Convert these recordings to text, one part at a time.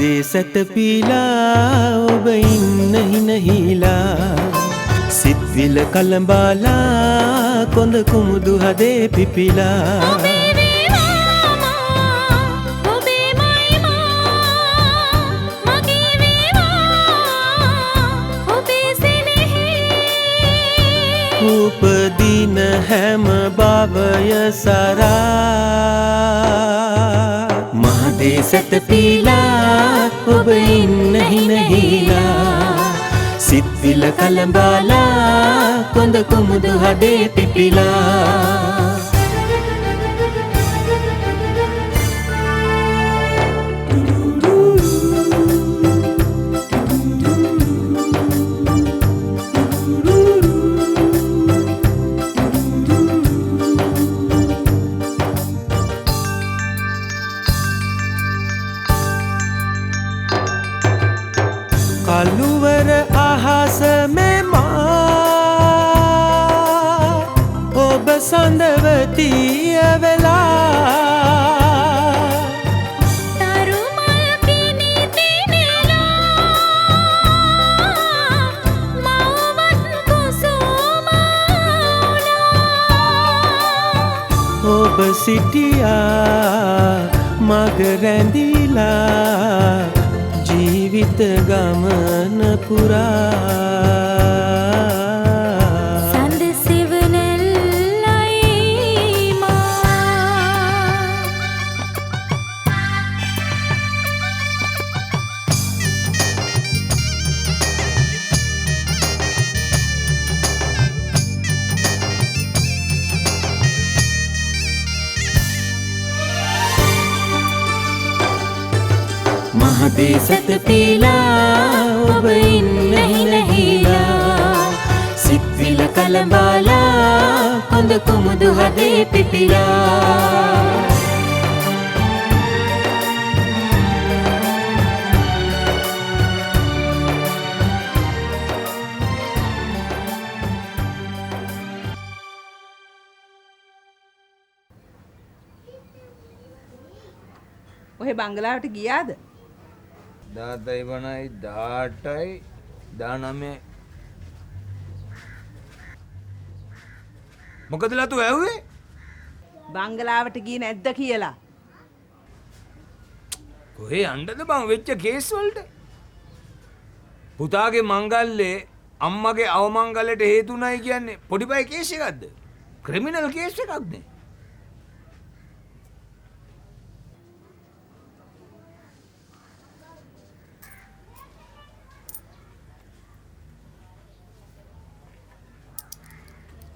මහදේ සැතපීලා ඔබ ඉන්න හිනහිලා සිත්විල කලඹාලා කොඳ කුමුදු හදේ පිපිලා උපදින හැම භවය සරා මහදේ සැතපීලා ඔබ ඉන්න හිනහිලා සිත්විල කලඹාලා කොඳ කුමුදු හදේ පිපිලා කළුවර අහස මෙමා ඔබ සඳවතිය වෙලා තරුමල් කිනි දිනලා මවවත් කුසුමලා ඔබ සිටියා මග රැඳිලා ජීවිත ගමන පුරා සඳ සිවනෙල්ලයි මා මහදේ සැතපීලා ඔබ ඉන්න හිනහිලා සිත්විල කලඹාලා කොඳ කුමුදු හදේ පිපිලා ඔහෙ බංගලාවට ගියාද? 17යි 18යි 19යි මොකද ලතු ඇහුවේ? බංගලාවට ගියේ නැද්ද කියලා. කොහේ යන්නද බං වෙච්ච කේස් වලට? පුතාගේ මංගල්‍යේ අම්මගේ අවමංගල්‍යයට හේතුණයි කියන්නේ පොඩිපයි කේස් එකක්ද? ක්‍රිමිනල් කේස් එකක් නේ.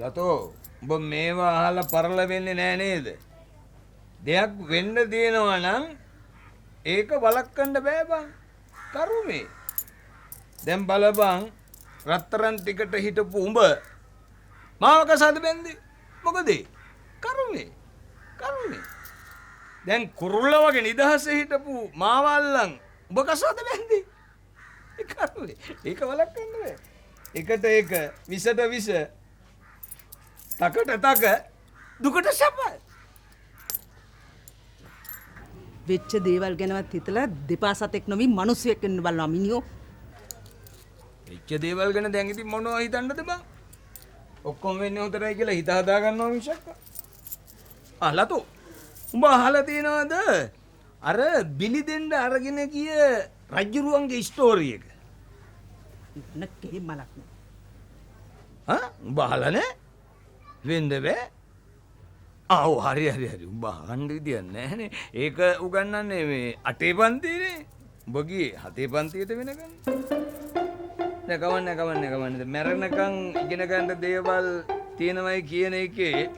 ලතෝ උඹ මේවා අහලා පරල වෙන්නේ නෑ නේද? දෙයක් වෙන්න තියෙනවා නම් ඒක වළක්වන්න බෑ බං. කරුමේ. දැන් බලපන් රත්තරන් ටිකට හිටපු උඹ මාව කසාද බැන්දේ? මොකද? කරුමේ. දැන් කුරුල්ල වගේ නිදහසේ හිටපු මාව අල්ලන් උඹ කසාද බැන්දේ? කරුමේ. ඒක වළක්වන්න බෑ. එකට එක විසට විස තකට තක දුකට සැප වෙච්ච දේවල් ගැනවත් හිතලා දෙපා සතෙක් නොවි මිනිස්සෙක් වෙන්න බලනවා මිනිහෝ. වෙච්ච දේවල් ගැන දැන් ඉතින් මොනව හිතන්නද බං? ඔක්කොම වෙන්නේ හොඳටයි කියලා හිත හදා ගන්නවා මිසක්. ලතෝ උඹ අහලා තියෙනවද අර බිලි දෙන්න අරගෙන ගිය රජ්ජුරුවන්ගේ ස්ටෝරි එක? නක්කේ මලක් නෑ. උඹ අහලා නෑ? වෙන්න බෑ. ආව් හරි උඹ අහන්න විදියක් නැහනේ. ඒක උගන්වන්නේ මේ 8 පන්තියේ. උඹ ගියේ 7 පන්තියට වෙනකන්. කමන්නේ. මැරෙනකන් ඉගෙන ගන්න දේවල් තියෙනවයි කියන එකේ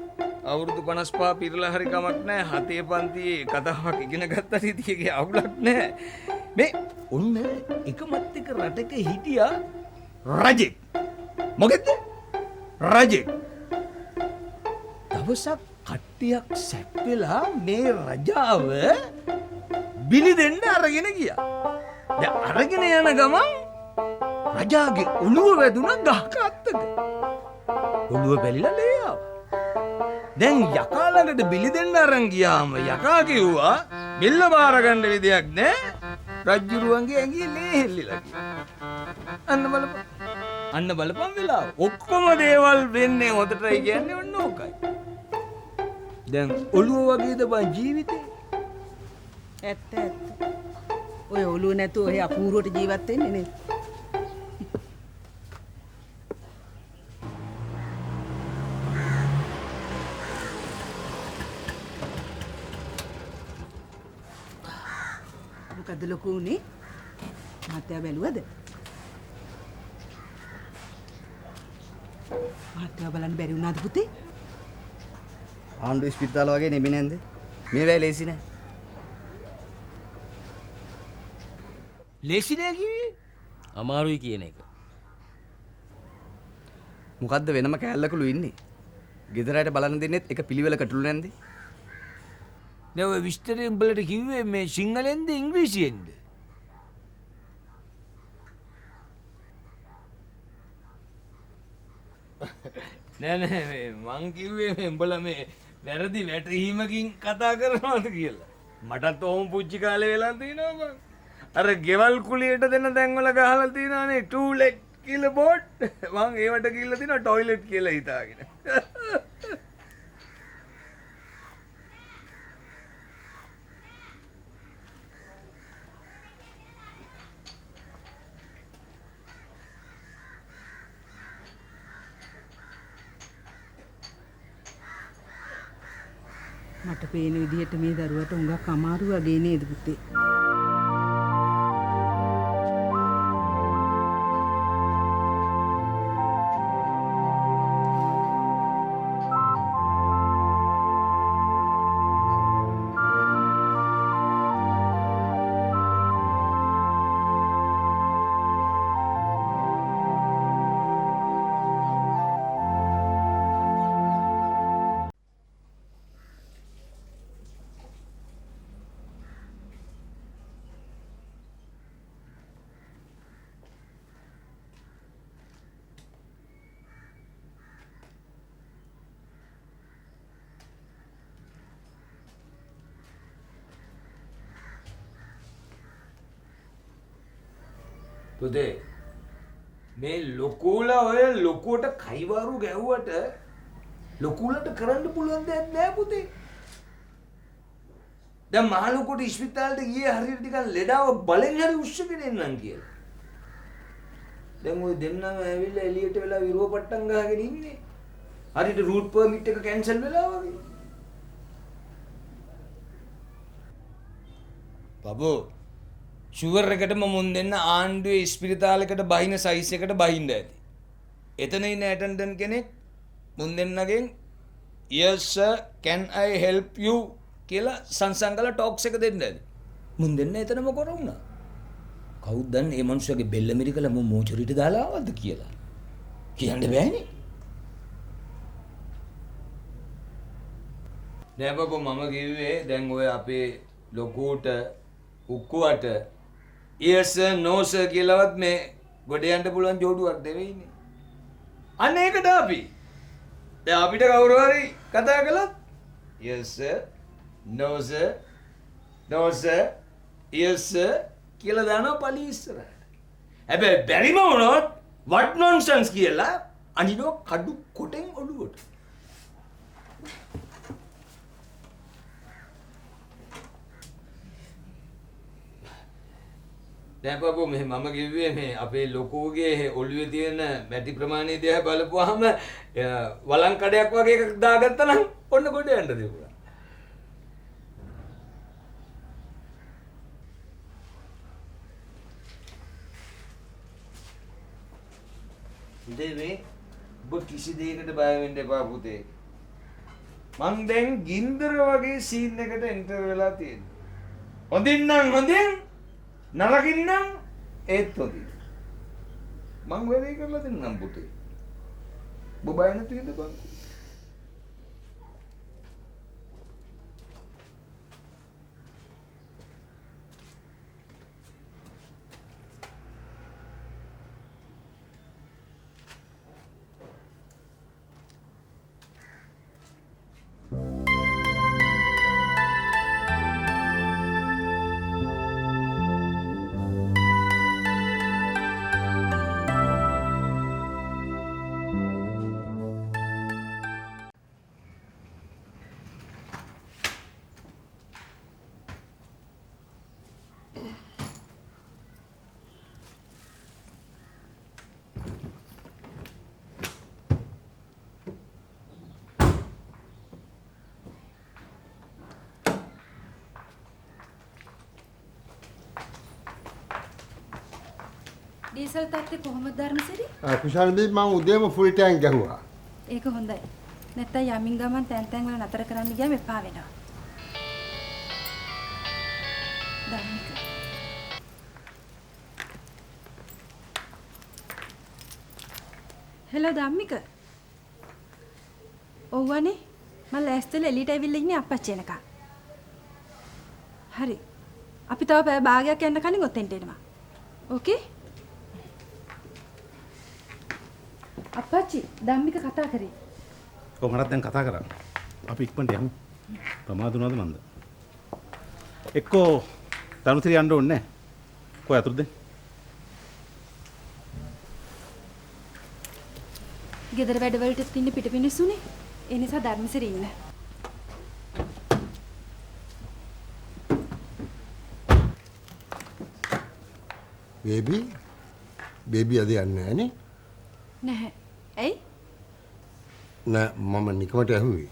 අවුරුදු 55 පිරලා හරි කමක් නැහැ. 7 පන්තියේ කතාවක් ඉගෙන ගත්තට ඉතින් අවුලක් නැහැ. මේ ඔන්න එකමත් එක රටක හිටියා රජෙක්. මොකෙද්ද? රජෙක්. දවසක් කට්ටියක් සැප්පෙලා මේ රජාව බිලි දෙන්න අරගෙන ගියා. දැන් අරගෙන යන ගමන් රජාගේ ඔළුව වැදුනා ගහක අත්තක. ඔළුව පැලිලා ලේ ආවා. දැන් යකා ළඟට බිලි දෙන්න අරන් ගියාම යකා කිව්වා බෙල්ල බාර ගන්න විදියක් නෑ. රජ්ජුරුවන්ගේ ඇඟිලි ලේ හෙල්ලිලා තියෙනවා. අන්න බලපන් වෙලාව. ඔක්කොම දේවල් වෙන්නේ හොදටයි කියන්නේ ඔන්න ඕකයි. දැන් ඔළුව වගේද බං ජීවිතේ. ඇත්ත ඇත්ත. ඔය ඔළුව නැතුව ඔය අපූර්වට ජීවත් වෙන්නේ නේ. මොකද ලොකු උනේ? මහත්තයා බැලුවද? මහත්තයා බලන්න බැරි වුණාද පුතේ? ආණ්ඩු ස්පිරිතාල වගේ නෙමෙයි නේද? මේ වෙලාවේ ලේසි නෑ. ලේසි නෑ කිව්වේ? අමාරුයි කියන එක. මොකද්ද වෙනම කෑල්ලකලු ඉන්නේ? ගෙදරට බලන්න දෙන්නෙත් එක පිළිවෙලකටලු නැන්ද? දැන් ඔය විස්තරේ උඹලට කිව්වේ මේ සිංහලෙන්ද ඉංග්‍රීසියෙන්ද? නෑ මං කිව්වේ මේ උඹලා මේ වැරදි වැටහීමකින් කතා කරනවාද කියලා. මටත් ඔහොම පුංචි කාලේ වෙලා තිනවා බං. අර ගෙවල් කුලියට දෙන තැන්වල ගහලා තියනවානේ ටූලෙට් කියලා බෝඩ්. මං ඒවට කියලා තිනවා ටොයිලට් කියලා හිතාගෙන. මට පේන විදිහට මේ දරුවට උඟක් අමාරු වගේ නේද පුතේ? පුතේ මේ ලොකෝලා ඔය ලොකුවට කයිවාරු ගැහුවට ලොකුලට කරන්න පුළුවන් දෙයක් නෑ පුතේ. දැන් මහ ලොකුට ඉස්පිතාලෙට ගියේ හරියට නිකන් ලෙඩාව බලෙන් හරි උස්සගෙන එන්නම් කියලා. දැන් ওই දෙන්නම ඇවිල්ලා එළියට වෙලා විරුව පට්ටම් ගහගෙන ඉන්නේ. හරියට රූට් පර්මිට් එක කැන්සල් වෙලා වගේ. බබෝ ෂුවර් එකටම මුන් දෙන්න ආණ්ඩුවේ ඉස්පිරිතාලයකට බහින සයිස් එකට බහින්න ඇති. එතන ඉන්න ඇටෙන්ඩන්ට් කෙනෙක් මුන් දෙන්නගෙන් yes sir can I help you කියලා සංසං කරලා ටොක්ස් එක දෙන්න ඇති. මුන් දෙන්න එතනම කරුණා. කවුද දන්නේ මේ මිනිස්සුගේ බෙල්ල මිරිකලා මම මෝචරිට දාලා ආවද කියලා. කියන්න බෑනේ. නෑ බබෝ මම කිව්වේ දැන් ඔය අපේ ලොකුට උක්කුවට yes sir no sir කියලාවත් මේ ගොඩ යන්න පුළුවන් ජෝඩුවක් දෙවෙයිනේ. අන්න ඒකට අපි දැන් අපිට කවුරු හරි කතා කළොත් yes sir no sir no sir yes sir කියලා දානවා පළි ඉස්සරහට. හැබැයි බැරිම වුණොත් what nonsense කියලා අනිනෝ කඩු කොටෙන් ඔළුවට. දැන් බබෝ මේ මම කිව්වේ මේ අපේ ලොකෝගේ ඔළුවේ තියෙන මැටි ප්‍රමාණය දිහා බලපුවාම වලං කඩයක් වගේ එකක් දාගත්තා නම් ඔන්න ගොඩ යන්න දෙපුවා. ඉතින් මේ ඔබ කිසි දෙයකට බය වෙන්න එපා පුතේ. මං දැන් ගින්දර වගේ සීන් එකට එන්ටර් වෙලා තියෙනවා. හොඳින් නම් හොඳින් නරකින් නම් ඒත් හොඳින්. මං වැඩේ කරලා දෙන්නම් පුතේ. ඔබ බය නැතුව ඉඳපන්. ඩීසල් තත්ත්වය කොහොමද ධර්මසිරි? කුෂාල්දී මම උදේම ෆුල් ටැංක් ගැහුවා. ඒක හොඳයි. නැත්තම් යමින් ගමන් තැන් තැන් වල නතර කරන්න ගියාම එපා වෙනවා. ධර්මික. හෙලෝ ධම්මික. ඔව්වනේ. මම ලෑස්තිලා එළියට ඇවිල්ලා ඉන්නේ අප්පච්චි එනකන්. හරි. අපි තව පැය භාගයක් යන්න කලින් ඔතෙන්ට එනවා. ඕකේ? අප්පච්චි ධම්මික කතා කරේ. කොහොමද දැන් කතා කරන්නේ? අපි ඉක්මනට යමු. ප්‍රමාද වුණාද මන්ද? එක්කෝ ධර්මසිරි යන්න ඕනේ නැහැ. කොයි අතුරුද? ගෙදර වැඩවලට ඉන්න පිටපිනිස්සුනේ. ඒ නිසා ධර්මසිරි ඉන්න. බේබි අද යන්නේ නැහැ නේ? නැහැ. ඇයි? නෑ මම නිකමට ඇහුවේ.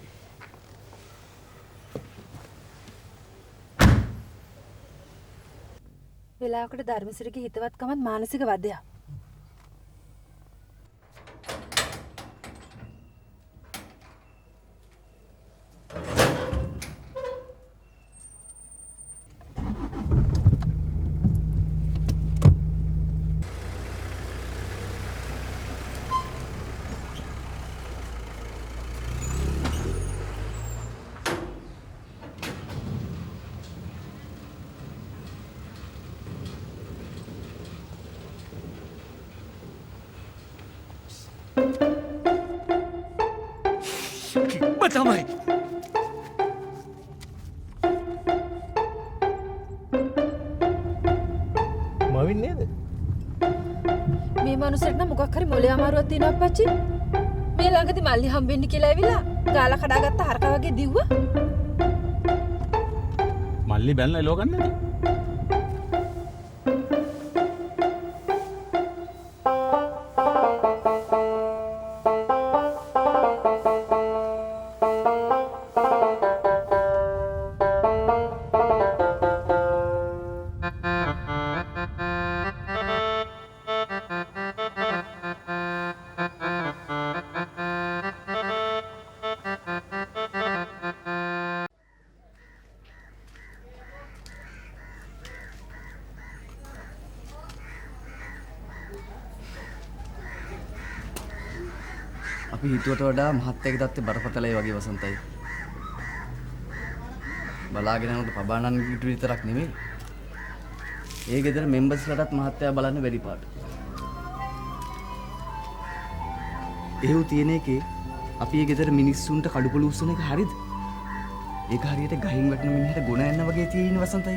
වෙලාවකට ධර්මසිරිගේ හිතවත්කමත් මානසික වදයක්. තමයි. මවින් නේද? මේ මනුස්සෙක් නම් මොකක් හරි මොලේ අමාරුවක් තියෙනවා අප්පච්චි. මේ ළඟදී මල්ලි හම්බෙන්න කියලා ඇවිල්ලා ගාලා කඩාගත්ත හරකා වගේ දිව්වා. මල්ලි බැලලා එලව ගන්න නැද? අපි හිතුවට වඩා මහත්තයාගේ තත්ත්වය බරපතලයි වගේ වසන්තයි. බලාගෙන යනකොට පබානන්ගේ විතරක් නෙමෙයි. ඒ ගෙදර මෙම්බර්ස්ලටත් මහත්තයා බලන්න බැරි පාට. එහෙව් තියෙන එකේ අපි ඒ ගෙදර මිනිස්සුන්ට කඩුපොළු උස්සන එක හරිද? ඒක හරියට ගහින් වැටෙන මිනිහට ගොන යන්න වගේ තියෙන වසන්තයි.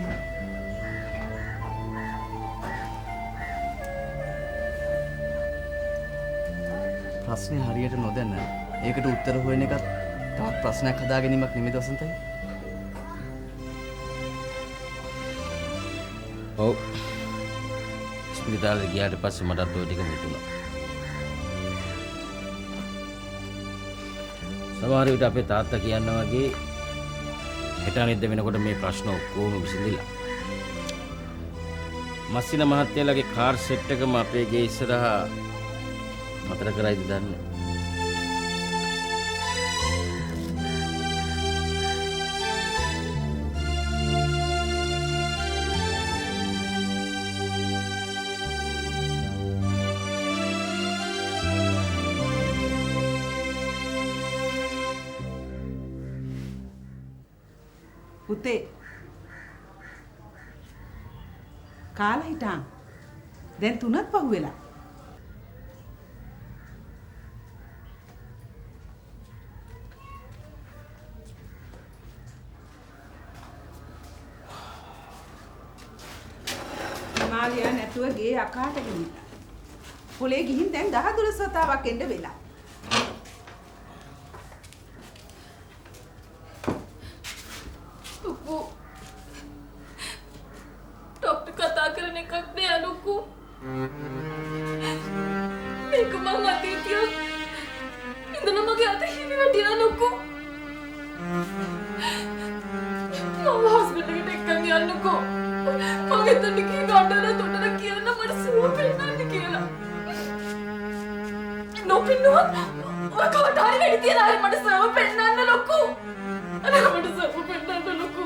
ප්‍රශ්නේ හරියට නොදැන ඒකට උත්තර හොයන එකත් තවත් ප්‍රශ්නයක් හදා ගැනීමක් නෙමෙයි වසන්තයි. ඔව්. ස්පිරිතාලේ ගියාට පස්සේ මටත් ඔය ටික හිතුණා. සමහර විට අපේ තාත්තා කියනවා වගේ හෙට අනිද්දා වෙනකොට මේ ප්‍රශ්න ඔක්කොම විසඳිලා. මස්සින මහත්තයාලගේ කාර් සෙට් එකම අපේ ගේ ඉස්සරහා නතර කරයිද දන්නේ. පුතේ කාලා හිටන් දැන් 3ක් පහුවෙලා. මාලියා නැතුව ගේ අකාට ගිහින් පොලේ ගිහින් දැන් 10 12 වතාවක් එන්න වෙලා. ડોક્ટર කතා කරන එකක් නෑ අනුකු. මේක මම අතීතිය ඉඳන මගේ අත හිමි වැටිලා අනුකු. මම හොස්පිටල් එකට එක්කන් යන්නකෝ. මම එතන ගිහින් ගාඩල තොටර කියන්න මට සුව වෙනන්න කියලා. නොපින්නුවත් ඔය කවට හරි වෙඩි තියලා හරි මට සර්වර් පෙන්නන්න ලොකු. අනේ මට සර්වර් පෙන්නන්න ලොකු.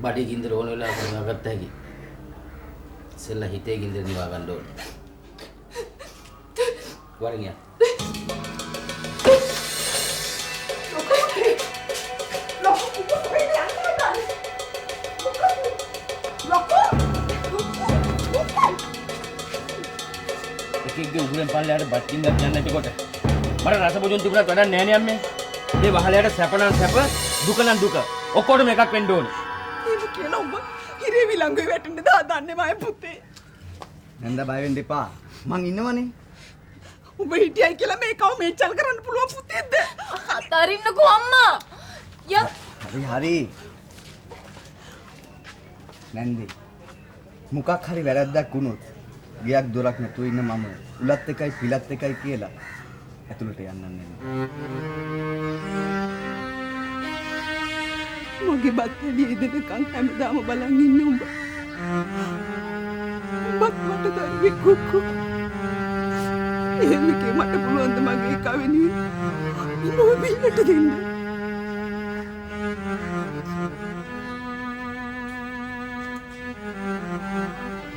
බඩේ ගින්දර ඕන වෙලාවක නිවාගත්ත හැකි. ඉස්සෙල්ලා හිතේ ගින්දර නිවා ගන්න ඕන. වරින් යා. එකෙක්ගේ උගුරෙන් පල්ලෙහාට බත් කින්දක් යන්න නැතිකොට මට රස බොජුන් තිබුණත් වැඩක් නෑ නේ අම්මේ. මේ වහලයට සැප නම් සැප දුක නම් දුක ඔක්කොටම එකක් වෙන්න ඕනේ. එහෙම කියලා උඹ හිරේ විලංගුවේ වැටෙන්න දාන්නේ මගේ පුතේ. නැන්ද බය වෙන්න එපා. මං ඉන්නවනේ. උඹ හිටියයි කියලා මේකව මේචල් කරන්න පුළුවන් පුතේද? අතරින්නකෝ අම්මා. යා හරි. නැන්දේ. මොකක් හරි වැරද්දක් වුණොත් ගියක් දොරක් නැතුව ඉන්න මම උලත් එකයි පිලත් එකයි කියලා ඇතුළට යන්න නෑ. මගේ බත් හැලියේ දෙනකන් හැමදාම බලන් ඉන්න උඹ. උඹත් මට දරුවෙක් කුක්කු. එහෙම කේ මට පුළුවන් ද මගේ එක වෙනුවෙන් උඹව බින්නට දෙන්න.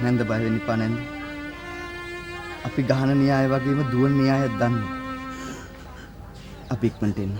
නැන්ද බය වෙන්න එපා නැන්ද. අපි ගහන න්‍යාය වගේම දුවන න්‍යායක් දන්නවා. අපි ඉක්මනට එන්න.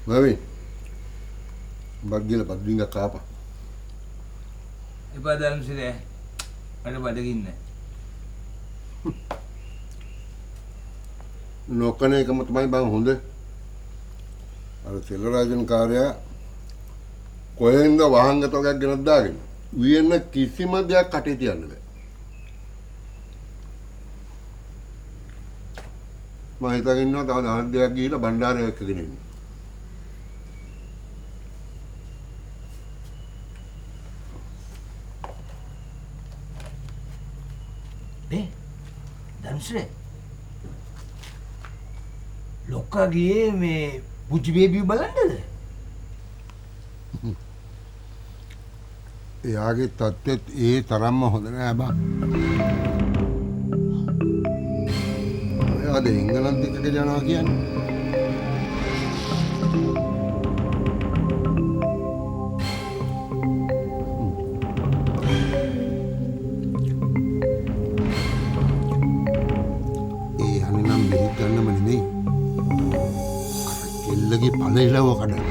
Mami, bagilah padu hingga kaapa. එපා ධර්මසිරේ. මට බඩගින්න. නොකන එකම තමයි බං හොඳ. අර සෙල්ලරාජන් කාර්යයා කොහෙන්ද වහංග තොගයක් ගෙනත් දාගෙන උයන්න කිසිම දෙයක් කටේ තියන්න බෑ. මම හිතාගෙන ඉන්නවා තව දහස් දෙකක් ගිහිල්ලා බණ්ඩාරය එක්කගෙන ඉන්න. ධර්මසිරේ ලොක්කා ගියේ මේ පුංචි බේබිව බලන්නද? එයාගේ තත්ත්වෙත් ඒ තරම්ම හොඳ නෑ බං. ඔයාද එංගලන්තෙට යනවා කියන්නේ? ගන්නම නෙමෙයි. කෙල්ලගේ පළහිලව කඩන.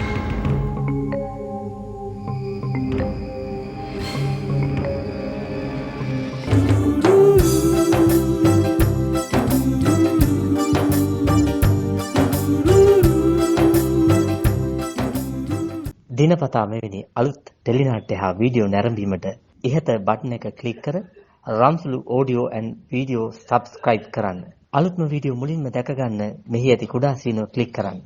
දිනපතා මෙවැනි අලුත් ටෙලිනාට්‍ය හා වීඩියෝ නැරඹීමට ඉහත බටන් එක ක්ලික් කර රම්සුලු ඔඩියෝ ඇන්ඩ් වීඩියෝ සබ්ස්ක්‍රයිබ් කරන්න. අලුත්ම වීඩියෝ මුලින්ම දැක ගන්න මෙහි ඇති කුඩා සීනුව ක්ලික් කරන්න.